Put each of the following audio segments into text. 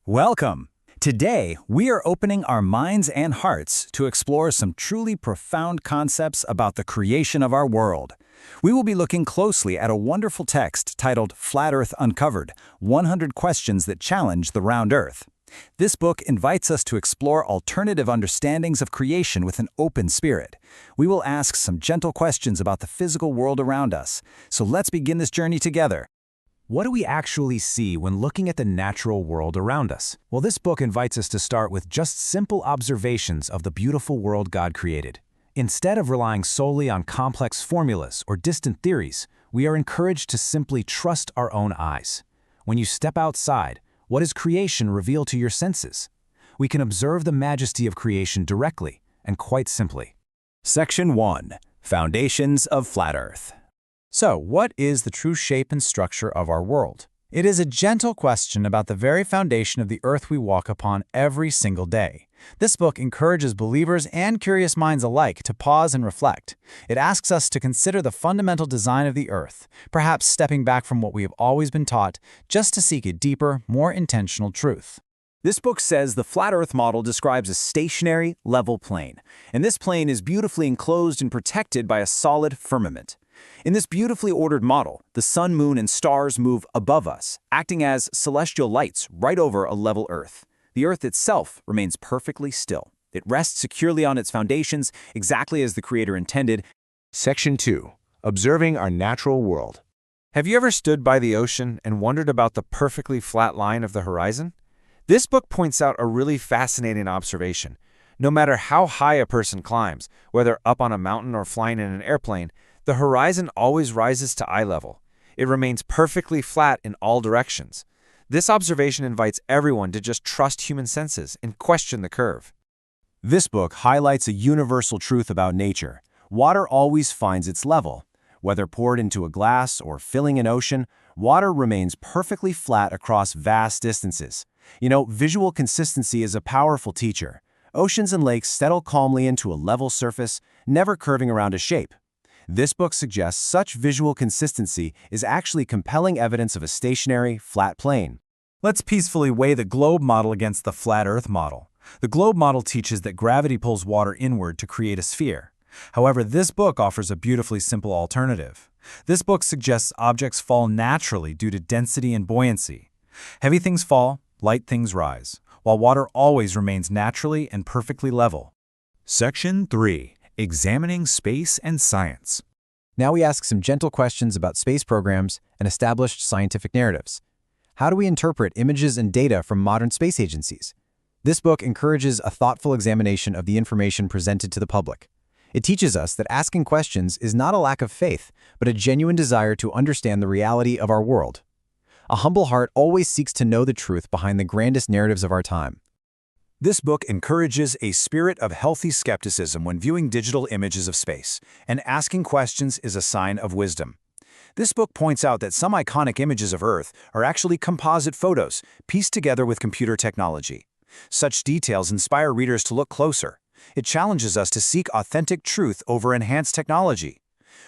Welcome! Today, we are opening our minds and hearts to explore some truly profound concepts about the creation of our world. We will be looking closely at a wonderful text titled Flat Earth Uncovered, 100 Questions That Challenge the Round Earth. This book invites us to explore alternative understandings of creation with an open spirit. We will ask some gentle questions about the physical world around us. So let's begin this journey together. What do we actually see when looking at the natural world around us? Well, this book invites us to start with just simple observations of the beautiful world God created. Instead of relying solely on complex formulas or distant theories, we are encouraged to simply trust our own eyes. When you step outside, what does creation reveal to your senses? We can observe the majesty of creation directly and quite simply. Section 1. Foundations of Flat Earth. So, what is the true shape and structure of our world? It is a gentle question about the very foundation of the earth we walk upon every single day. This book encourages believers and curious minds alike to pause and reflect. It asks us to consider the fundamental design of the earth, perhaps stepping back from what we have always been taught, just to seek a deeper, more intentional truth. This book says the flat Earth model describes a stationary, level plane, and this plane is beautifully enclosed and protected by a solid firmament. In this beautifully ordered model, the sun, moon, and stars move above us, acting as celestial lights right over a level Earth. The Earth itself remains perfectly still. It rests securely on its foundations, exactly as the Creator intended. Section 2. Observing our natural world. Have you ever stood by the ocean and wondered about the perfectly flat line of the horizon? This book points out a really fascinating observation. No matter how high a person climbs, whether up on a mountain or flying in an airplane, the horizon always rises to eye level. It remains perfectly flat in all directions. This observation invites everyone to just trust human senses and question the curve. This book highlights a universal truth about nature. Water always finds its level. Whether poured into a glass or filling an ocean, water remains perfectly flat across vast distances. Visual consistency is a powerful teacher. Oceans and lakes settle calmly into a level surface, never curving around a shape. This book suggests such visual consistency is actually compelling evidence of a stationary, flat plane. Let's peacefully weigh the globe model against the flat Earth model. The globe model teaches that gravity pulls water inward to create a sphere. However, this book offers a beautifully simple alternative. This book suggests objects fall naturally due to density and buoyancy. Heavy things fall, light things rise, while water always remains naturally and perfectly level. Section 3. Examining Space and Science. Now we ask some gentle questions about space programs and established scientific narratives. How do we interpret images and data from modern space agencies? This book encourages a thoughtful examination of the information presented to the public. It teaches us that asking questions is not a lack of faith, but a genuine desire to understand the reality of our world. A humble heart always seeks to know the truth behind the grandest narratives of our time. This book encourages a spirit of healthy skepticism when viewing digital images of space, and asking questions is a sign of wisdom. This book points out that some iconic images of Earth are actually composite photos pieced together with computer technology. Such details inspire readers to look closer. It challenges us to seek authentic truth over enhanced technology.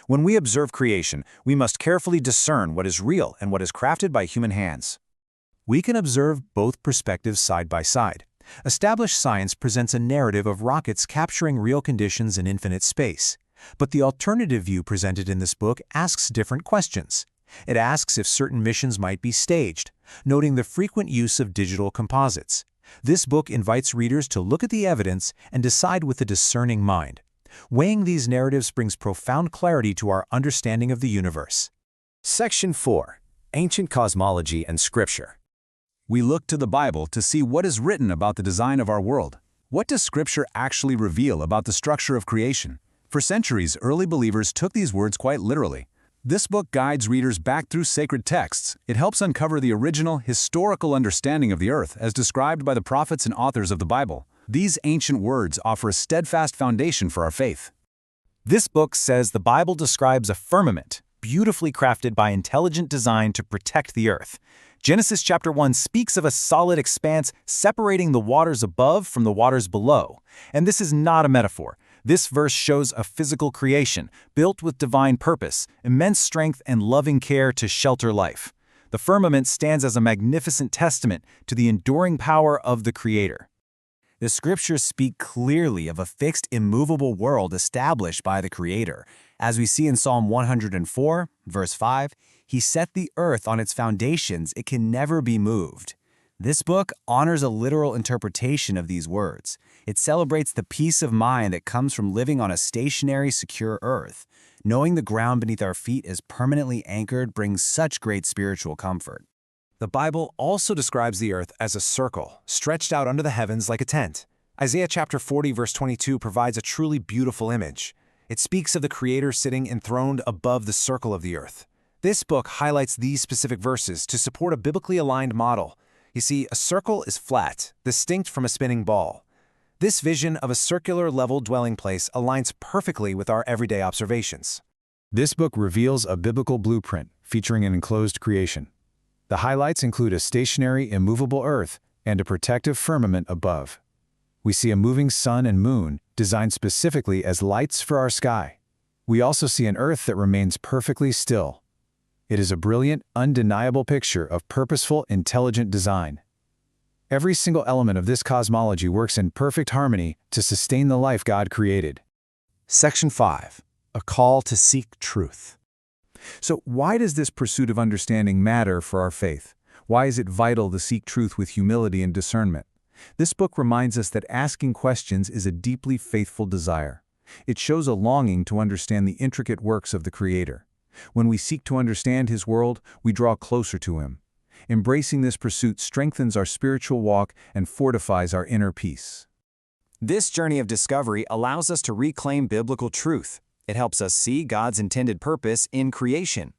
When we observe creation, we must carefully discern what is real and what is crafted by human hands. We can observe both perspectives side by side. Established science presents a narrative of rockets capturing real conditions in infinite space. But the alternative view presented in this book asks different questions. It asks if certain missions might be staged, noting the frequent use of digital composites. This book invites readers to look at the evidence and decide with a discerning mind. Weighing these narratives brings profound clarity to our understanding of the universe. Section 4. Ancient Cosmology and Scripture. We look to the Bible to see what is written about the design of our world. What does Scripture actually reveal about the structure of creation? For centuries, early believers took these words quite literally. This book guides readers back through sacred texts. It helps uncover the original, historical understanding of the earth as described by the prophets and authors of the Bible. These ancient words offer a steadfast foundation for our faith. This book says the Bible describes a firmament, beautifully crafted by intelligent design to protect the earth. Genesis chapter 1 speaks of a solid expanse separating the waters above from the waters below. And this is not a metaphor. This verse shows a physical creation, built with divine purpose, immense strength and loving care to shelter life. The firmament stands as a magnificent testament to the enduring power of the Creator. The scriptures speak clearly of a fixed, immovable world established by the Creator. As we see in Psalm 104, verse 5, He set the earth on its foundations, it can never be moved. This book honors a literal interpretation of these words. It celebrates the peace of mind that comes from living on a stationary, secure earth. Knowing the ground beneath our feet is permanently anchored brings such great spiritual comfort. The Bible also describes the earth as a circle, stretched out under the heavens like a tent. Isaiah chapter 40 verse 22 provides a truly beautiful image. It speaks of the Creator sitting enthroned above the circle of the earth. This book highlights these specific verses to support a biblically aligned model. You see, a circle is flat, distinct from a spinning ball. This vision of a circular level dwelling place aligns perfectly with our everyday observations. This book reveals a biblical blueprint featuring an enclosed creation. The highlights include a stationary, immovable earth and a protective firmament above. We see a moving sun and moon designed specifically as lights for our sky. We also see an earth that remains perfectly still. It is a brilliant, undeniable picture of purposeful, intelligent design. Every single element of this cosmology works in perfect harmony to sustain the life God created. Section 5. A call to seek truth. So why does this pursuit of understanding matter for our faith? Why is it vital to seek truth with humility and discernment? This book reminds us that asking questions is a deeply faithful desire. It shows a longing to understand the intricate works of the Creator. When we seek to understand His world, we draw closer to Him. Embracing this pursuit strengthens our spiritual walk and fortifies our inner peace. This journey of discovery allows us to reclaim biblical truth. It helps us see God's intended purpose in creation.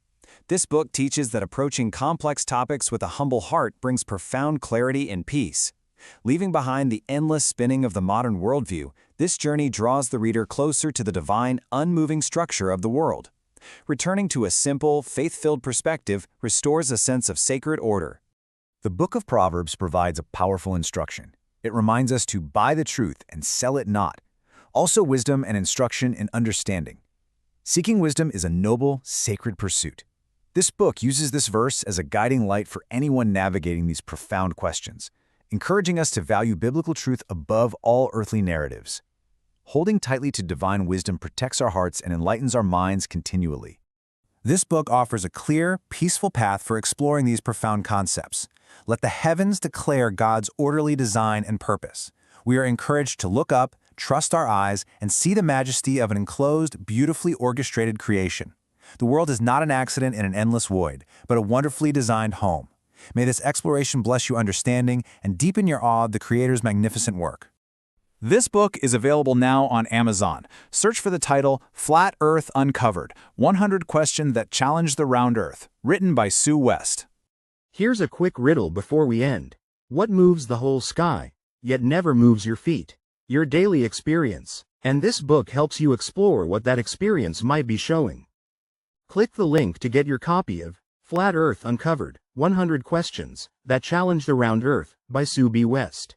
This book teaches that approaching complex topics with a humble heart brings profound clarity and peace. Leaving behind the endless spinning of the modern worldview, this journey draws the reader closer to the divine, unmoving structure of the world. Returning to a simple, faith-filled perspective restores a sense of sacred order. The book of Proverbs provides a powerful instruction. It reminds us to buy the truth and sell it not. Also wisdom and instruction in understanding. Seeking wisdom is a noble, sacred pursuit. This book uses this verse as a guiding light for anyone navigating these profound questions, encouraging us to value biblical truth above all earthly narratives. Holding tightly to divine wisdom protects our hearts and enlightens our minds continually. This book offers a clear, peaceful path for exploring these profound concepts. Let the heavens declare God's orderly design and purpose. We are encouraged to look up, trust our eyes, and see the majesty of an enclosed, beautifully orchestrated creation. The world is not an accident in an endless void, but a wonderfully designed home. May this exploration bless your understanding and deepen your awe of the Creator's magnificent work. This book is available now on Amazon. Search for the title, Flat Earth Uncovered, 100 Questions That Challenge the Round Earth, written by Sue West. Here's a quick riddle before we end. What moves the whole sky, yet never moves your feet? Your daily experience. And this book helps you explore what that experience might be showing. Click the link to get your copy of Flat Earth Uncovered, 100 Questions That Challenge the Round Earth by Sue B. West.